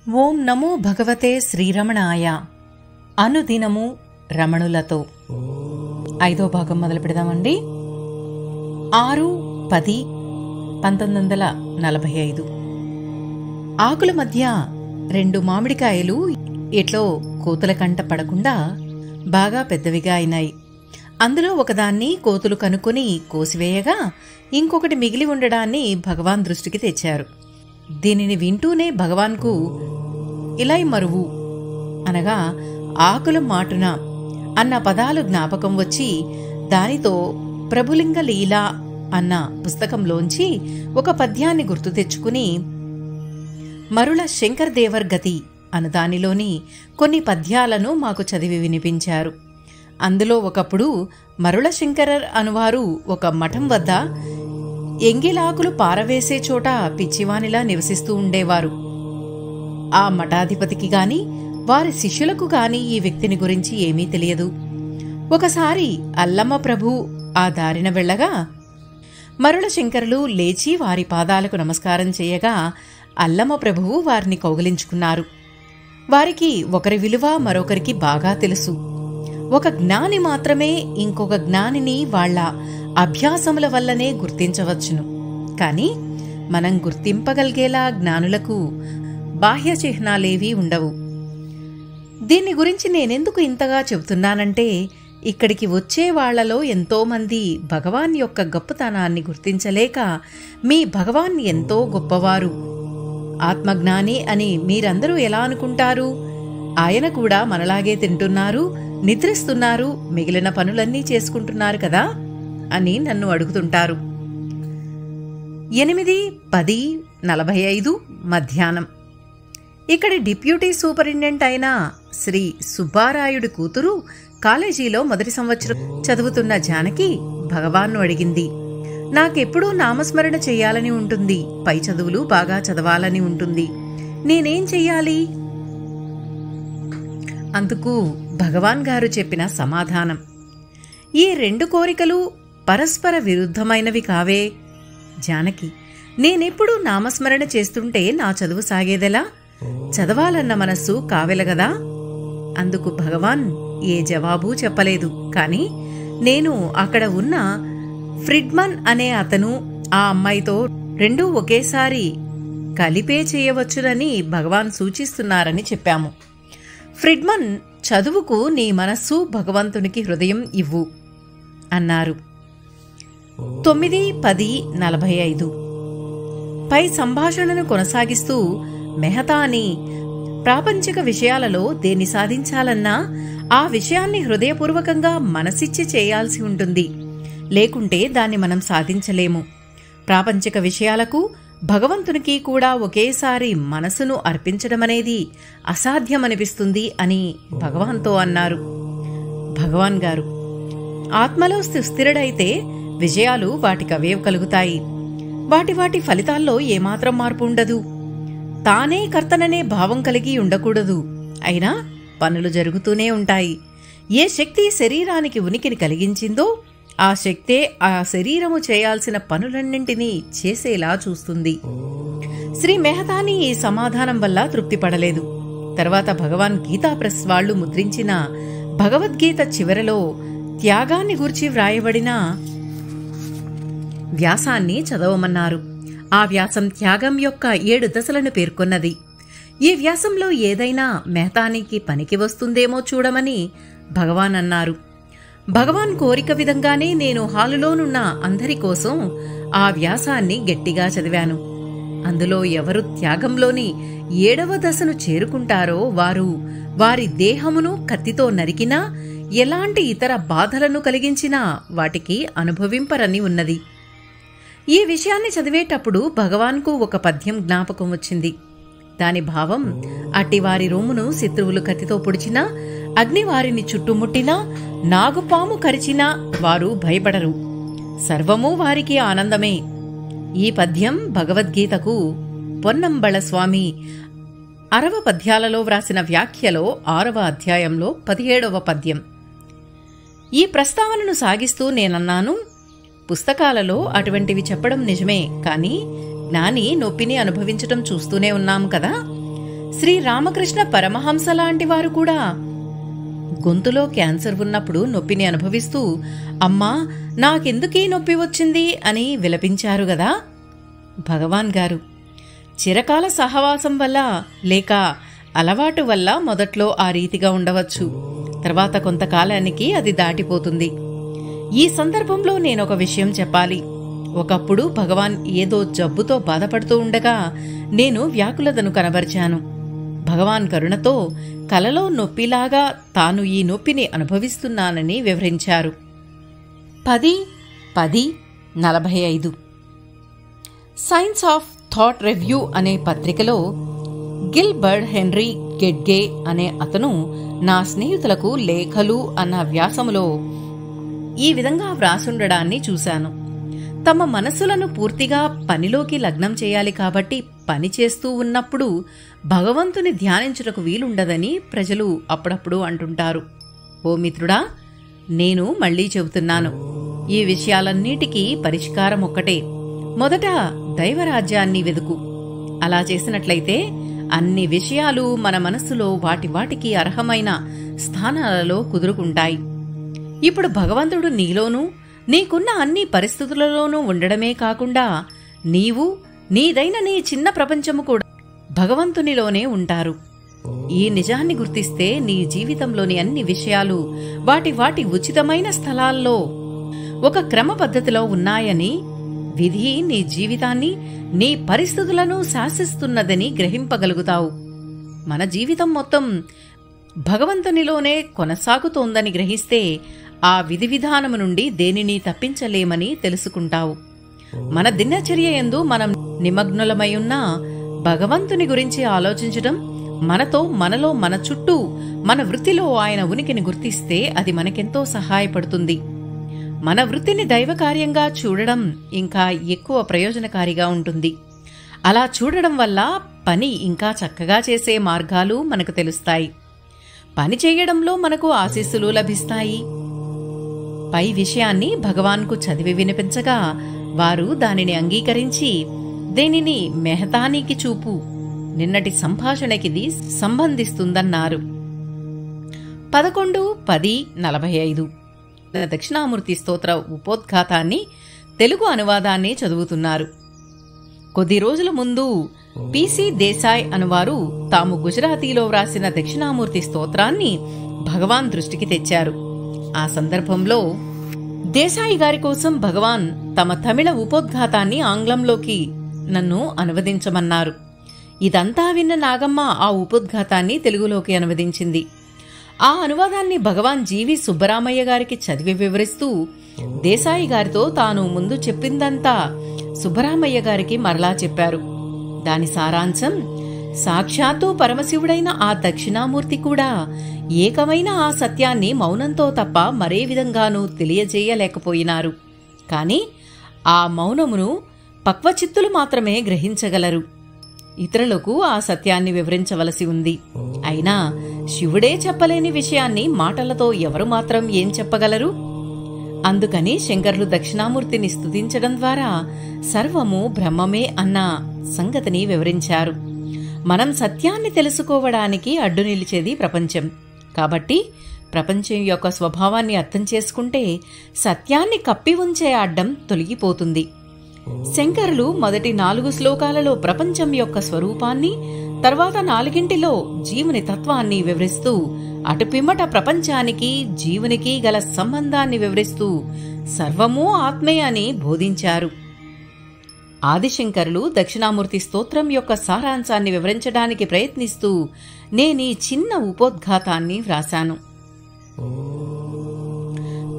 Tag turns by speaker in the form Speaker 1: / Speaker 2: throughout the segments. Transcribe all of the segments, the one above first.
Speaker 1: ఓం నమో భగవతే శ్రీరమణాయ. అనుదినము రమణులతో 5వ భాగం మొదలు పెడదామండి. 6/10/1945. ఆకుల మధ్య 2 మామిడికాయలు ఎట్లో కోతుల కంట పడకుండా బాగా పెద్దవిగా అయినాయి. అందులో ఒకదాన్ని కోతులు కనుక్కొని కోసివేయగా ఇంకొకటి మిగిలి ఉండడాన్ని భగవాన్ దృష్టికి తెచ్చారు. దీనిని వింటూనే భగవాన్కు ఇలై మరువు అనగా ఆకుల మాటున అన్న పదాలు జ్ఞాపకం వచ్చి దానితో ప్రభులింగ లీలా అన్న పుస్తకంలోంచి ఒక పద్యాన్ని గుర్తు తెచ్చుకుని మరుల శంకర్ దేవర్ గతి అను దానిలోని కొన్ని పద్యాలను మాకు చదివి వినిపించారు. అందులో ఒకప్పుడు మరుల శంకరర్ అనువారు ఒక మఠం వద్ద ఎంగిలాకులు పారవేసే చోట పిచ్చివానిలా నివసిస్తూ ఉండేవారు. ఆ మఠాధిపతికి గాని వారి శిష్యులకు గాని ఈ వ్యక్తిని గురించి ఏమీ తెలియదు. ఒకసారి అల్లమ్మ ప్రభు ఆ దారిన వెళ్లగా మరుల శంకరులు లేచి వారి పాదాలకు నమస్కారం చేయగా అల్లమ్మ ప్రభువు వారిని కౌగిలించుకున్నారు. వారికి ఒకరి విలువ మరొకరికి బాగా తెలుసు. ఒక జ్ఞాని మాత్రమే ఇంకొక జ్ఞానిని వాళ్ల అభ్యాసముల వల్లనే గుర్తించవచ్చును. కాని మనం గుర్తింపగలిగేలా జ్ఞానులకు బాహ్య చిహ్నాలేవీ ఉండవు. దీన్ని గురించి నేనెందుకు ఇంతగా చెబుతున్నానంటే ఇక్కడికి వచ్చే వాళ్లలో ఎంతోమంది భగవాన్ యొక్క గొప్పతనాన్ని గుర్తించలేక మీ భగవాన్ ఎంతో గొప్పవారు, ఆత్మజ్ఞాని అని మీరందరూ ఎలా అనుకుంటారు? ఆయన కూడా మనలాగే తింటున్నారు, నిద్రిస్తున్నారు, మిగిలిన పనులన్నీ చేసుకుంటున్నారు కదా అని నన్ను అడుగుతుంటారు. 8/10/45 మధ్యాహ్నం. ఇక్కడి డిప్యూటీ సూపరింటెండెంట్ అయిన శ్రీ సుబ్బారాయుడి కూతురు కాలేజీలో మొదటి సంవత్సరం చదువుతున్న జానకి భగవాన్ను అడిగింది. నాకెప్పుడూ నామస్మరణ చెయ్యాలని ఉంటుంది, పై చదువులు బాగా చదవాలని ఉంటుంది, నేనేం చెయ్యాలి? అందుకు భగవాన్ గారు చెప్పిన సమాధానం, ఈ 2 కోరికలు పరస్పర విరుద్ధమైనవి కావే. జానకి, నేనెప్పుడూ నామస్మరణ చేస్తుంటే నా చదువు సాగేదెలా? చదవాలన్న మనస్సు కావెలగదా? అందుకు భగవాన్ ఏ జవాబూ చెప్పలేదు. కాని నేను అక్కడ ఉన్న ఫ్రిడ్మన్ అనే అతను ఆ అమ్మాయితో 2 ఒకేసారి కలిపే చేయవచ్చునని భగవాన్ సూచిస్తున్నారని చెప్పాము. ఫ్రిడ్మన్ చదువుకు నీ మనస్సు, భగవంతునికి హృదయం ఇవ్వు అన్నారు. 9/10/45. పై సంభాషణను కొనసాగిస్తూ మెహతాని ప్రాపంచిక విషయాలలో దేన్ని సాధించాలన్నా ఆ విషయాన్ని హృదయపూర్వకంగా మనసిచ్చి చేయాల్సి ఉంటుంది, లేకుంటే దాన్ని మనం సాధించలేము. ప్రాపంచిక విషయాలకు భగవంతునికి కూడా ఒకేసారి మనసును అర్పించడమనేది అసాధ్యమనిపిస్తుంది అని భగవాన్తో అన్నారు. భగవాన్ గారు, ఆత్మలో స్థిరుడైతే విజయాలు వాటికవే కలుగుతాయి. వాటి ఫలితాల్లో ఏమాత్రం మార్పు ఉండదు. తానే కర్తననే భావం కలిగి ఉండకూడదు. అయినా పనులు జరుగుతూనే ఉంటాయి. ఏ శక్తి శరీరానికి ఉనికిని కలిగించిందో ఆ శక్తే ఆ శరీరము చేయాల్సిన పనులన్నింటినీ చేసేలా చూస్తుంది. శ్రీ మెహతాని ఈ సమాధానం వల్ల తృప్తిపడలేదు. తర్వాత భగవాన్ గీతా ప్రెస్ వాళ్లు ముద్రించిన భగవద్గీత చివరలో త్యాగాన్ని గూర్చి వ్రాయబడిన వ్యాసాన్ని చదవమన్నారు. ఆ వ్యాసం త్యాగం యొక్క 7 దశలను పేర్కొన్నది. ఈ వ్యాసంలో ఏదైనా మెహతానికి పనికి వస్తుందేమో చూడమని భగవాన్ అన్నారు. భగవాన్ కోరిక విధంగానే నేను హాలులోనున్న అందరి కోసం ఆ వ్యాసాన్ని గట్టిగా చదివాను. అందులో ఎవరు త్యాగంలోని 7వ దశను చేరుకుంటారో వారు వారి దేహమును కత్తితో నరికినా, ఎలాంటి ఇతర బాధలను కలిగించినా వాటికి అనుభవింపరని ఉన్నది. ఈ విషయాన్ని చదివేటప్పుడు భగవాన్కు ఒక పద్యం జ్ఞాపకం వచ్చింది. దాని భావం, అట్టివారి రొమ్మును శత్రువులు కత్తితో పొడిచినా, అగ్నివారిని చుట్టుముట్టినా, నాగుపాము కరిచినా వారు భయపడరు, సర్వమూ వారికి ఆనందమే. ఈ పద్యం భగవద్గీతకు పొన్నంబళ స్వామి 60 పద్యాలలో వ్రాసిన వ్యాఖ్యలో 6వ అధ్యాయంలో 17వ పద్యం. ఈ ప్రస్తావనను సాగిస్తూ నేనన్నాను, పుస్తకాలలో అటువంటివి చెప్పడం నిజమే, కానీ జ్ఞాని నొప్పిని అనుభవించటం చూస్తూనే ఉన్నాము కదా. శ్రీ రామకృష్ణ పరమహంస లాంటి వారు కూడా గొంతులో క్యాన్సర్ ఉన్నప్పుడు నొప్పిని అనుభవిస్తూ అమ్మా నాకెందుకీ నొప్పి వచ్చింది అని విలపించారు గదా. భగవాన్ గారు, చిరకాల సహవాసం వల్ల లేక అలవాటు వల్ల మొదట్లో ఆ రీతిగా ఉండవచ్చు, తర్వాత కొంతకాలానికి అది దాటిపోతుంది. ఈ సందర్భంలో నేనొక విషయం చెప్పాలి. ఒకప్పుడు భగవాన్ ఏదో జబ్బుతో బాధపడుతూ ఉండగా నేను వ్యాకులతను కనబరిచాను. భగవాన్ కరుణతో కలలో నొప్పిలాగా తాను ఈ నొప్పిని అనుభవిస్తున్నానని వివరించారు. 10/10/45 సైన్స్ ఆఫ్ థాట్ రివ్యూ అనే పత్రికలో గిల్బర్ట్ హెన్రీ గెడ్గే అనే అతను నా స్నేహితులకు లేఖలు అన్న వ్యాసములో ఈ విధంగా వ్రాసుండడాన్ని చూశాను. తమ మనసులను పూర్తిగా పనిలోకి లగ్నం చేయాలి కాబట్టి పని చేస్తూ ఉన్నప్పుడు భగవంతుని ధ్యానించుటకు వీలుండదని ప్రజలు అప్పుడప్పుడు అంటుంటారు. ఓ మిత్రుడా, నేను మళ్లీ చెబుతున్నాను, ఈ విషయాలన్నిటికీ పరిష్కారం ఒక్కటే. మొదట దైవరాజ్యాన్ని వెదుకు. అలా చేసినట్లయితే అన్ని విషయాలు మన మనస్సులో వాటికి అర్హమైన స్థానాలలో కుదురుకుంటాయి. ఇప్పుడు భగవంతుడు నీలోనూ నీకున్న అన్ని పరిస్థితులలోనూ ఉండడమే కాకుండా నీవు నీదైన నీ చిన్న ప్రపంచము కూడా భగవంతునిలోనే ఉంటారు. ఈ నిజాన్ని గుర్తిస్తే నీ జీవితంలోని అన్ని విషయాలు వాటి ఉచితమైన స్థలాల్లో ఒక క్రమ పద్ధతిలో ఉన్నాయని, విధి నీ జీవితాన్ని నీ పరిస్థితులను శాసిస్తున్నదని గ్రహింపగలుగుతావు. మన జీవితం మొత్తం భగవంతునిలోనే కొనసాగుతోందని గ్రహిస్తే ఆ విధి విధానము నుండి దేనిని తప్పించలేమని తెలుసుకుంటావు. మన దినచర్య యందు మనం నిమగ్నులమై ఉన్నా భగవంతుని గురించి ఆలోచించడం, మనలో మన చుట్టూ మన వృత్తిలో ఆయన ఉనికిని గుర్తిస్తే అది మనకెంతో సహాయపడుతుంది. మన వృత్తిని దైవకార్యంగా చూడడం ఇంకా ఎక్కువ ప్రయోజనకారిగా ఉంటుంది. అలా చూడడం వల్ల పని ఇంకా చక్కగా చేసే మార్గాలు మనకు తెలుస్తాయి. పని చేయడంలో మనకు ఆశీస్సులు లభిస్తాయి. పై విషయాన్ని భగవాన్కు చదివి వినిపించగా వారు దానిని అంగీకరించి, దేనిని మెహతానికి చూపు, నిన్నటి సంభాషణకిది సంబంధిస్తుందన్నారు. 11/10/45 దక్షిణామూర్తి స్తోత్ర ఉపోద్ఘాతాన్ని తెలుగు అనువాదాన్ని చదువుతున్నారు. కొద్ది రోజుల ముందు పిసి దేశాయ్ అనువారు తాము గుజరాతీలో వ్రాసిన దక్షిణామూర్తి స్తోత్రాన్ని భగవాన్ దృష్టికి తెచ్చారు. ఆ సందర్భంలో దేశాయి గారి కోసం భగవాన్ తమ తమిళ ఉపోద్ఘాతాన్ని ఆంగ్లంలోకి నన్ను అనువదించమన్నారు. ఇదంతా విన్న నాగమ్మ ఆ ఉపోద్ఘాతాన్ని తెలుగులోకి అనువదించింది. ఆ అనువాదాన్ని భగవాన్ జీవి సుబ్బరామయ్య గారికి చదివి వివరిస్తూ దేశాయి గారితో తాను ముందు చెప్పిందంతా సుబ్బరామయ్య గారికి మరలా చెప్పారు. దాని సారాంశం, సాక్షాత్తు పరమశివుడైన ఆ దక్షిణామూర్తి కూడా ఏకమైన ఆ సత్యాన్ని మౌనంతో తప్ప మరే విధంగానూ తెలియజేయలేకపోయినారు. కాని ఆ మౌనమును పక్వచిత్తులు మాత్రమే గ్రహించగలరు. ఇతరులకు ఆ సత్యాన్ని వివరించవలసి ఉంది. అయినా శివుడే చెప్పలేని విషయాన్ని మాటలతో ఎవరు మాత్రం ఏం చెప్పగలరు? అందుకని శంకరులు దక్షిణామూర్తిని స్తుతించడం ద్వారా సర్వము బ్రహ్మమే అన్న సంగతిని వివరించారు. మనం సత్యాన్ని తెలుసుకోవడానికి అడ్డు నిలిచేది ప్రపంచం. కాబట్టి ప్రపంచం యొక్క స్వభావాన్ని అర్థం చేసుకుంటే సత్యాన్ని కప్పి ఉంచే అడ్డం తొలగిపోతుంది. శంకరులు మొదటి 4 శ్లోకాలలో ప్రపంచం యొక్క స్వరూపాన్ని, తర్వాత 4 జీవుని తత్వాన్ని వివరిస్తూ అటుపిమ్మట ప్రపంచానికి జీవునికి గల సంబంధాన్ని వివరిస్తూ సర్వమూ ఆత్మే అని బోధించారు. ఆదిశంకరులు దక్షిణామూర్తి స్తోత్రం యొక్క సారాంశాన్ని వివరించడానికి ప్రయత్నిస్తూ నేనీ చిన్న ఉపోద్ఘాతాన్ని వ్రాశాను.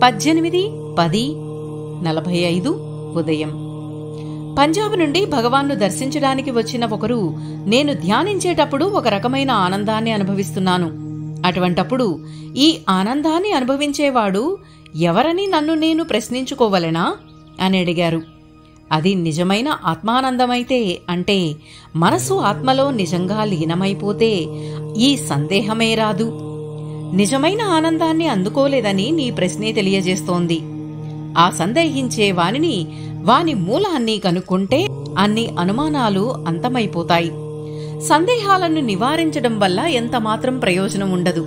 Speaker 1: 18/10/45 ఉదయం. పంజాబ్ నుండి భగవాన్ను దర్శించడానికి వచ్చిన ఒకరు, నేను ధ్యానించేటప్పుడు ఒక రకమైన ఆనందాన్ని అనుభవిస్తున్నాను. అటువంటప్పుడు ఈ ఆనందాన్ని అనుభవించేవాడు ఎవరని నన్ను నేను ప్రశ్నించుకోవలెనా అని అడిగారు. అది నిజమైన ఆత్మానందమైతే, అంటే మనసు ఆత్మలో నిజంగా లీనమైపోతే ఈ సందేహమే రాదు. నిజమైన ఆనందాన్ని అందుకోలేదని నీ ప్రశ్నే తెలియజేస్తోంది. ఆ సందేహించే వాని మూలాన్ని కనుక్కుంటే అన్ని అనుమానాలు అంతమైపోతాయి. సందేహాలను నివారించడం వల్ల ఎంతమాత్రం ప్రయోజనం ఉండదు.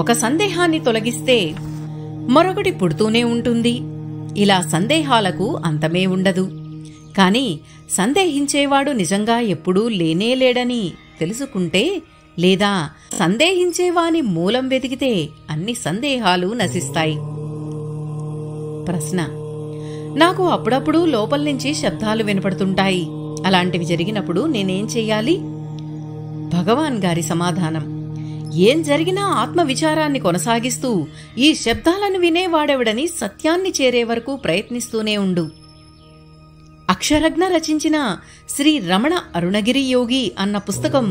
Speaker 1: ఒక సందేహాన్ని తొలగిస్తే మరొకటి పుడుతూనే ఉంటుంది. ఇలా సందేహాలకు అంతమే ఉండదు. కాని సందేహించేవాడు నిజంగా ఎప్పుడూ లేనేలేడని తెలుసుకుంటే, లేదా సందేహించేవాని మూలం వెతికితే అన్ని సందేహాలు నశిస్తాయి. ప్రశ్న: నాకు అప్పుడప్పుడు లోపల నుంచి శబ్దాలు వినపడుతుంటాయి. అలాంటివి జరిగినప్పుడు నేనేం చెయ్యాలి? భగవాన్ గారి సమాధానం: ఏం జరిగినా ఆత్మవిచారాన్ని కొనసాగిస్తూ ఈ శబ్దాలను వినేవాడెవడని సత్యాన్ని చేరే వరకు ప్రయత్నిస్తూనే ఉండు. అక్షరజ్ఞ రచించిన శ్రీ రమణ అరుణగిరి యోగి అన్న పుస్తకం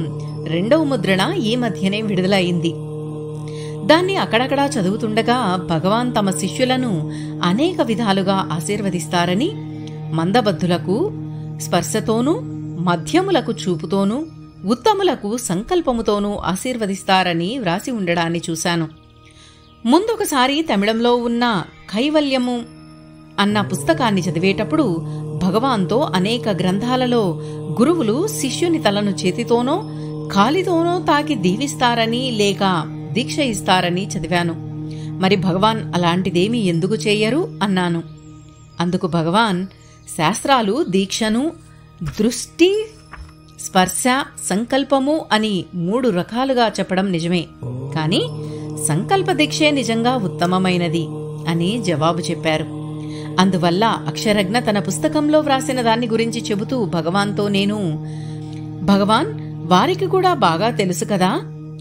Speaker 1: 2వ ముద్రణ ఈ మధ్యనే విడుదలయింది. దాన్ని అక్కడక్కడా చదువుతుండగా భగవాన్ తమ శిష్యులను అనేక విధాలుగా ఆశీర్వదిస్తారని, మందబద్ధులకు స్పర్శతోనూ, మధ్యములకు చూపుతోనూ, ఉత్తములకు సంకల్పముతోనూ ఆశీర్వదిస్తారని వ్రాసి ఉండడాన్ని చూశాను. ముందొకసారి తమిళంలో ఉన్న కైవల్యము అన్న పుస్తకాన్ని చదివేటప్పుడు భగవాన్తో అనేక గ్రంథాలలో గురువులు శిష్యుని తలను చేతితోనో కాలితోనో తాకి దీవిస్తారని లేక దీక్ష ఇస్తారని చదివాను. మరి భగవాన్ అలాంటిదేమీ ఎందుకు చేయరు అన్నాను. అందుకు భగవాన్, శాస్త్రాలు దీక్షను దృష్టి, స్పర్శ, సంకల్పము అని 3 రకాలుగా చెప్పడం నిజమే, కాని సంకల్ప దీక్షే నిజంగా ఉత్తమమైనది అని జవాబు చెప్పారు. అందువల్ల అక్షరజ్ఞ తన పుస్తకంలో వ్రాసిన దాన్ని గురించి చెబుతూ భగవాన్తో నేను, భగవాన్, వారికి కూడా బాగా తెలుసు కదా,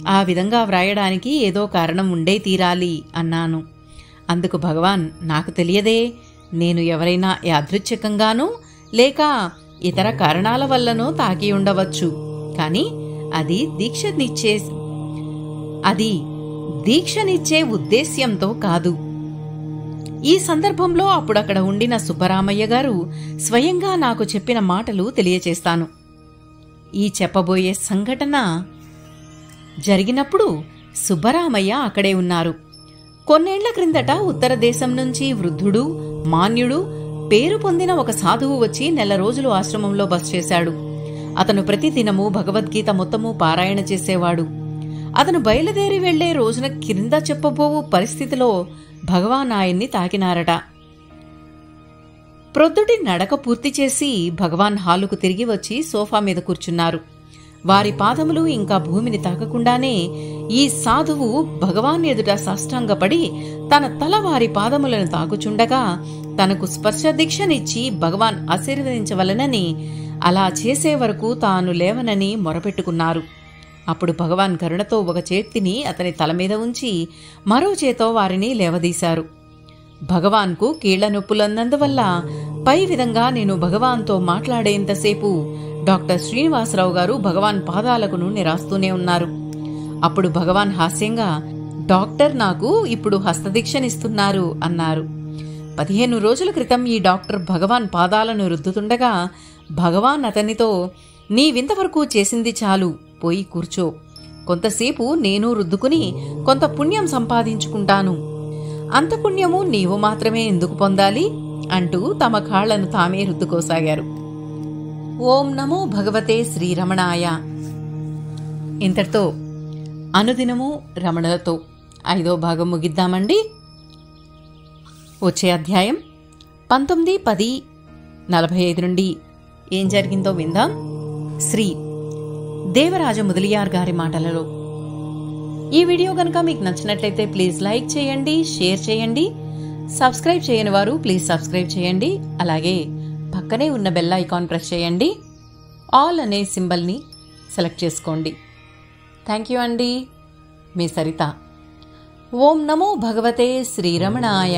Speaker 1: ఆ విధంగా వ్రాయడానికి ఏదో కారణం ఉండే తీరాలి అన్నాను. అందుకు భగవాన్, నాకు తెలియదే, నేను ఎవరైనా యాదృచ్ఛికంగానూ లేక ఇతర కారణాల వల్లనో తాకి ఉండవచ్చు, కాని అది దీక్షనిచ్చే ఉద్దేశ్యంతో కాదు. ఈ సందర్భంలో అప్పుడక్కడ ఉండిన సుబ్బరామయ్య గారు స్వయంగా నాకు చెప్పిన మాటలు తెలియచేస్తాను. ఈ చెప్పబోయే సంఘటన జరిగినప్పుడు సుబ్బరామయ్య అక్కడే ఉన్నారు. కొన్నేళ్ల క్రిందట ఉత్తర దేశం నుంచి వృద్ధుడు, మాన్యుడు, పేరు పొందిన ఒక సాధువు వచ్చి 1 నెల రోజులు ఆశ్రమంలో బస చేశాడు. అతను ప్రతిదినము భగవద్గీత మొత్తము పారాయణ చేసేవాడు. అతను బయలుదేరి వెళ్లే రోజున క్రింద చెప్పబోవు పరిస్థితిలో భగవాన్ ఆయన్ని తాకినారట. ప్రొద్దుటి నడక పూర్తి చేసి భగవాన్ హాలుకు తిరిగి వచ్చి సోఫా మీద కూర్చున్నారు. వారి పాదములు ఇంకా భూమిని తాకకుండానే ఈ సాధువు భగవాన్ ఎదుట సాష్టాంగపడి తన తల వారి పాదములను తాకుచుండగా తనకు స్పర్శ దీక్షనిచ్చి భగవాన్ ఆశీర్వదించవలనని, అలా చేసే వరకు తాను లేవనని మొరపెట్టుకున్నారు. అప్పుడు భగవాన్ కరుణతో ఒక చేతిని అతని తల మీద ఉంచి మరో చేతో వారిని లేవదీశారు. భగవాన్కు కీళ్ల నొప్పులన్నందువల్ల పై విధంగా నేను భగవాన్తో మాట్లాడేంతసేపు డాక్టర్ శ్రీనివాసరావు గారు భగవాన్ పాదాలకు నూనె రాస్తూనే ఉన్నారు. అప్పుడు భగవాన్ హాస్యంగా, డాక్టర్ నాకు ఇప్పుడు హస్తదీక్షనిస్తున్నారు అన్నారు. 15 రోజుల క్రితం ఈ డాక్టర్ భగవాన్ పాదాలను రుద్దుతుండగా భగవాన్ అతనితో, నీవింతవరకు చేసింది చాలు, పోయి కూర్చో, కొంతసేపు నేను రుద్దుకుని కొంత పుణ్యం సంపాదించుకుంటాను, అంత పుణ్యము నీవు మాత్రమే ఎందుకు పొందాలి అంటూ తమ కాళ్లను తామే రుద్దుకోసాగారు. ఓం నమో భగవతే శ్రీరమణాయ. ఇంతటితో అనుదినము రమణలతో 5వ భాగం ముగిద్దామండి. వచ్చే అధ్యాయం 19-10-45 నుండి ఏం జరిగిందో విందాం. శ్రీ దేవరాజ ముదలియార్ గారి మాటలలో. ఈ వీడియో కనుక మీకు నచ్చినట్లయితే ప్లీజ్ లైక్ చేయండి, షేర్ చేయండి. సబ్స్క్రైబ్ చేయని వారు ప్లీజ్ సబ్స్క్రైబ్ చేయండి. అలాగే పక్కనే ఉన్న బెల్ ఐకాన్ ప్రెస్ చేయండి. ఆల్ అనే సింబల్ని సెలెక్ట్ చేసుకోండి. థ్యాంక్ యూ అండి. మీ సరిత. ఓం నమో భగవతే శ్రీరమణాయ.